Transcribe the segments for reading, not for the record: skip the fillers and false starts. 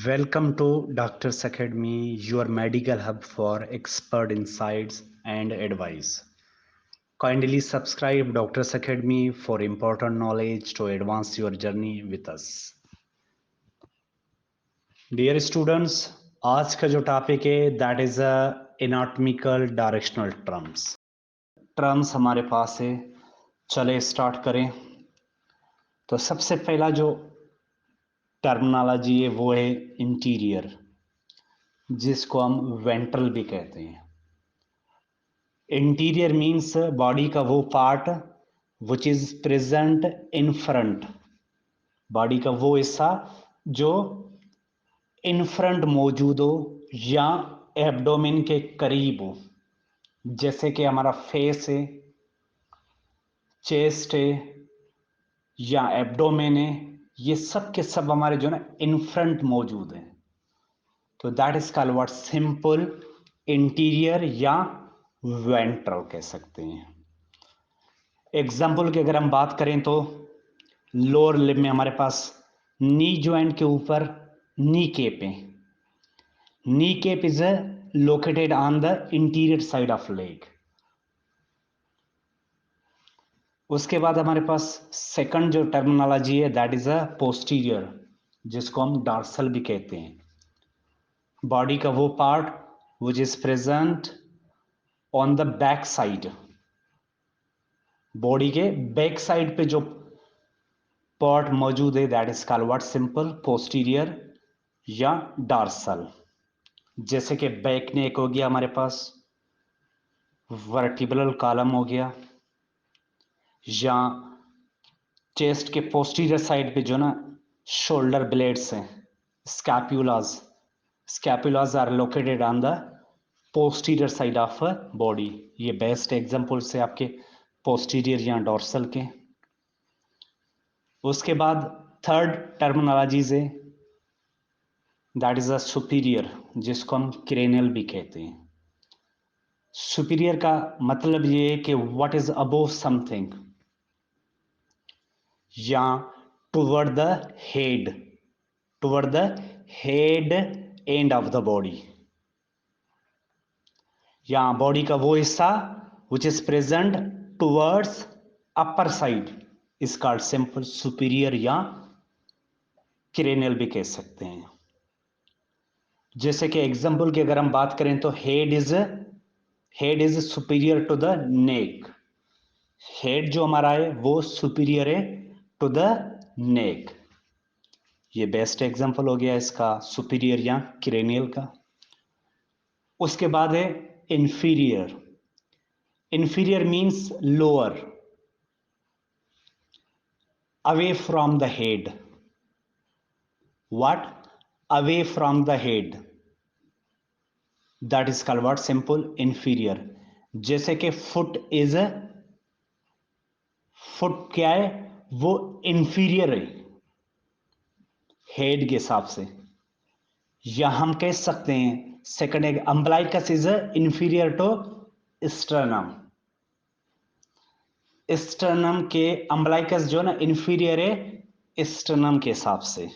Welcome to Doctor's Academy, your medical hub for expert insights and advice. Kindly subscribe Doctor's Academy for important knowledge to advance your journey with us. Dear students, आज का जो topic है that is anatomical directional terms हमारे पास है। चले start करें। तो सबसे पहला जो टर्मिनोलॉजी है वो है इंटीरियर, जिसको हम वेंट्रल भी कहते हैं। इंटीरियर मीन्स बॉडी का वो part which is present in front, body का वो हिस्सा जो इन फ्रंट मौजूद हो या एब्डोमेन के करीब हो, जैसे कि हमारा फेस है, चेस्ट है या एब्डोमेन है, ये सब के सब हमारे जो ना इन फ्रंट मौजूद हैं। तो that is called what simple interior या वेंट्रल कह सकते हैं। एग्जाम्पल की अगर हम बात करें तो लोअर लिब में हमारे पास नी जॉइंट के ऊपर नी केप है। Knee cap is located on the interior side of leg. उसके बाद हमारे पास सेकंड जो टर्मिनोलॉजी है दैट इज अ पोस्टीरियर, जिसको हम डॉर्सल भी कहते हैं। बॉडी का वो part which is present on the back side, body के बैक साइड पे जो पार्ट मौजूद है that is called what simple posterior या डॉर्सल। जैसे कि बैक नेक हो गया, हमारे पास वर्टिब्रल कॉलम हो गया, या चेस्ट के पोस्टीरियर साइड पे जो ना शोल्डर ब्लेड्स हैं, scapulas. Scapulas are located on the posterior side of body. ये बेस्ट एग्जांपल्स है आपके पोस्टीरियर या डॉर्सल के। उसके बाद थर्ड टर्मिनोलॉजीज है दैट इज अ सुपीरियर, जिसको हम क्रेनियल भी कहते हैं। सुपीरियर का मतलब ये है कि व्हाट इज अबोव समथिंग या toward the head, toward the head end of the body, या बॉडी का वो हिस्सा विच is present towards upper side is called simple superior या क्रेनियल भी कह सकते हैं। जैसे कि एग्जाम्पल की अगर हम बात करें तो head is superior to the neck. Head जो हमारा है वो सुपीरियर है टू द नेक। ये बेस्ट एग्जाम्पल हो गया इसका सुपीरियर या क्रेनियल का। उसके बाद है inferior. Inferior means lower, away from the head. What? Away from the head, that is called what simple inferior. जैसे कि फुट क्या है, वो इंफीरियर है हेड के हिसाब से। या हम कह सकते हैं सेकंड है umbilicus is inferior to sternum. Sternum के अम्बलाइकस जो ना इंफीरियर है स्टर्नम के हिसाब से।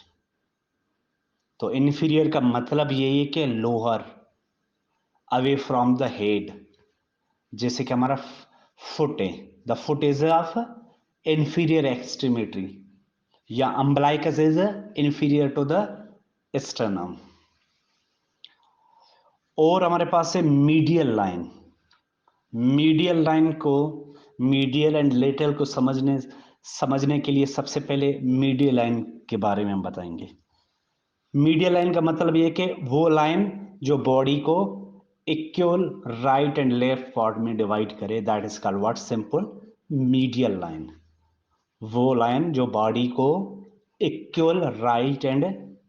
तो इंफीरियर का मतलब यही है कि lower, away from the head. जैसे कि हमारा फुट है, the foot is of inferior extremity, या umbilicus is inferior to the sternum. और हमारे पास है मीडियल लाइन। मीडियल लाइन को, मीडियल एंड लेटरल को समझने के लिए सबसे पहले मीडियल लाइन के बारे में हम बताएंगे। मीडियल लाइन का मतलब यह कि वो लाइन जो बॉडी को equal right and left part में डिवाइड करे, that is called what simple medial line. वो लाइन जो बॉडी को equal right and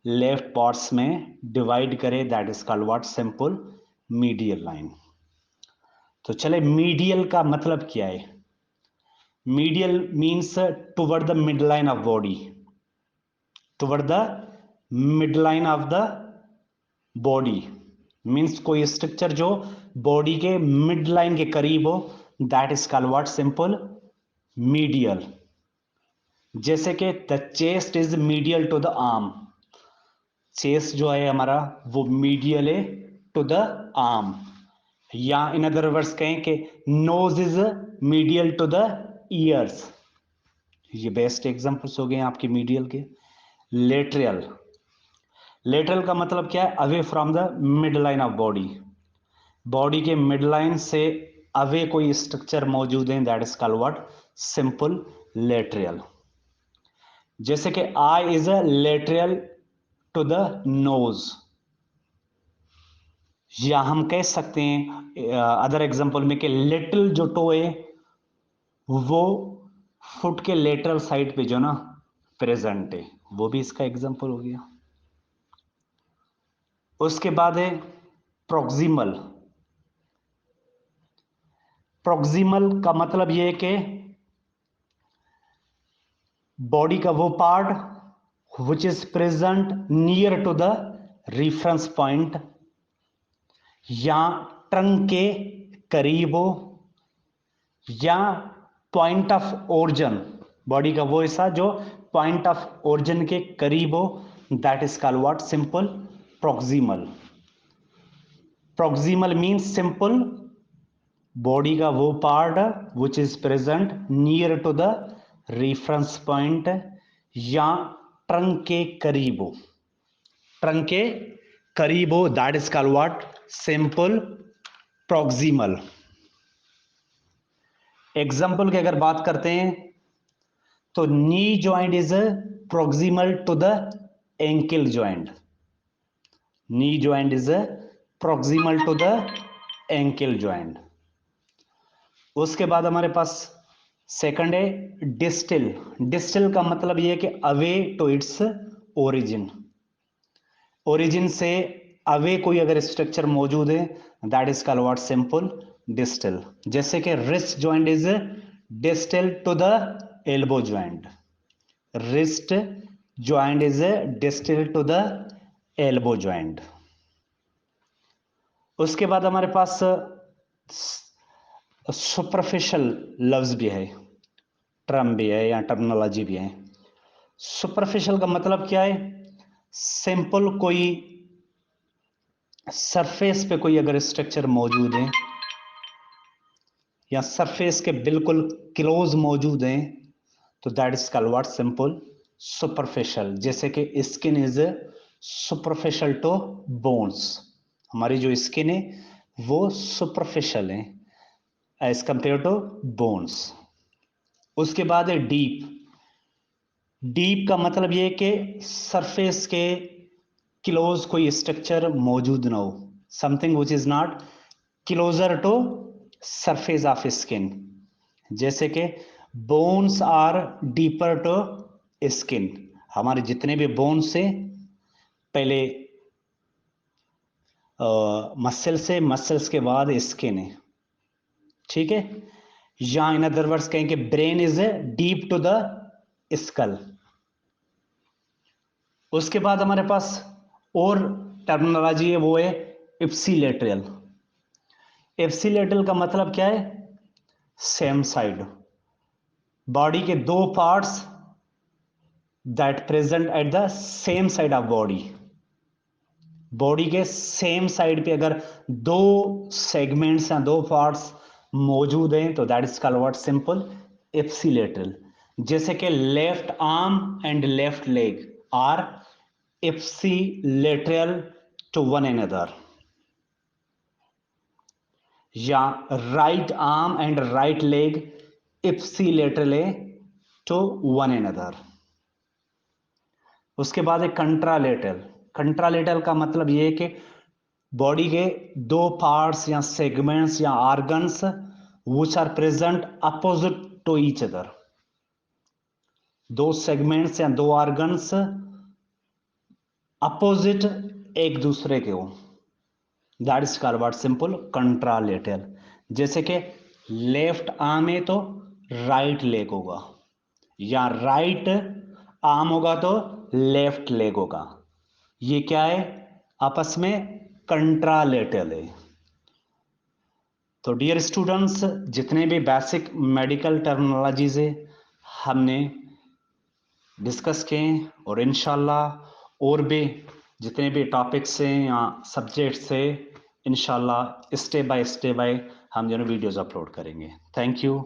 left parts में डिवाइड करे, that is called what simple medial line. तो चले मीडियल का मतलब क्या है। Medial means toward the mid line of body, toward the mid line of the body means कोई स्ट्रक्चर जो बॉडी के मिड लाइन के करीब हो, that is called what simple medial. जैसे कि the chest is medial to the arm, chest जो है हमारा वो मीडियल है टू द आर्म, या इन अदर वर्ड्स कहें कि nose is medial to the ears. ये बेस्ट एग्जांपल्स हो गए आपके मीडियल के। लेटरल, लेटरल का मतलब क्या है? Away from the mid line of body, body के मिड लाइन से अवे कोई स्ट्रक्चर मौजूद है, that is called what? Simple lateral. जैसे कि eye is a lateral to the nose, या हम कह सकते हैं अदर एग्जांपल में कि लिटिल जो टो है वो फुट के लेटरल साइड पे जो ना प्रेजेंट है, वो भी इसका एग्जांपल हो गया। उसके बाद है प्रोक्सिमल। प्रोक्सिमल का मतलब यह है कि बॉडी का वो part which is present near to the reference point, या ट्रंक के करीब हो, या पॉइंट ऑफ ओरिजिन, बॉडी का वो हिस्सा जो पॉइंट ऑफ ओरिजिन के करीब हो, that is called what? Simple proximal. Proximal means simple body का वो part which is present near to the reference point, या ट्रंक के करीब हो, ट्रंक के करीब हो, that is called what? Simple proximal. Example की अगर बात करते हैं तो knee joint is proximal to the ankle joint, knee joint is proximal to the ankle joint. उसके बाद हमारे पास सेकंड है डिस्टल। डिस्टल का मतलब यह है कि away to its origin, origin से अवे कोई अगर स्ट्रक्चर मौजूद है, that is called what? Simple distal. जैसे कि wrist joint is distal to the elbow joint, wrist joint is distal to the elbow joint. उसके बाद हमारे पास सुपरफिशियल लफ्ज भी है, टर्म भी है या टर्मिनोलॉजी भी है। सुपरफिशियल का मतलब क्या है? सिंपल कोई सरफेस पे कोई अगर स्ट्रक्चर मौजूद है या सरफेस के बिल्कुल क्लोज मौजूद है, तो that is called what? Simple superficial. जैसे कि skin is superficial to bones, हमारी जो स्किन है वो सुपरफिशियल है एज कंपेयर टू बोन्स। उसके बाद है डीप। डीप का मतलब यह है कि सरफेस के क्लोज कोई स्ट्रक्चर मौजूद ना हो, something which is not closer to surface of skin. जैसे कि bones are deeper to skin, हमारे जितने भी बोन्स से पहले मसल से, मसल्स के बाद स्किन है, ठीक है। या इन अदर वर्ड्स कहेंगे brain is deep to the skull. उसके बाद हमारे पास और टर्मिनोलॉजी है, वो है इप्सिलेटरल। इप्सिलेटरल का मतलब क्या है? सेम साइड, बॉडी के दो parts that present at the same side of body, body के सेम साइड पे अगर दो सेगमेंट्स या दो पार्ट्स मौजूद हैं, तो that is called what? Simple ipsilateral. जैसे कि left arm and left leg are ipsilateral to one another, या right arm and right leg ipsilateral to one another. उसके बाद है कंट्रालेटरल। कंट्रालेटरल का मतलब यह है कि बॉडी के दो पार्ट्स या सेगमेंट्स या organs which are present opposite to each other, दो सेगमेंट्स या दो ऑर्गन्स अपोजिट एक दूसरे के हो, that is called what? Simple contralateral. जैसे कि लेफ्ट आर्म है तो राइट लेग होगा, या राइट आर्म होगा तो लेफ्ट लेग होगा। ये क्या है? आपस में कंट्रालेटरल है। तो डियर स्टूडेंट्स, जितने भी बेसिक मेडिकल टर्मिनोलॉजीज है हमने डिस्कस किए, और इंशाल्लाह और भी जितने भी टॉपिक्स हैं या सब्जेक्ट्स है, इंशाल्लाह स्टेप बाय हम वीडियोस अपलोड करेंगे। Thank you.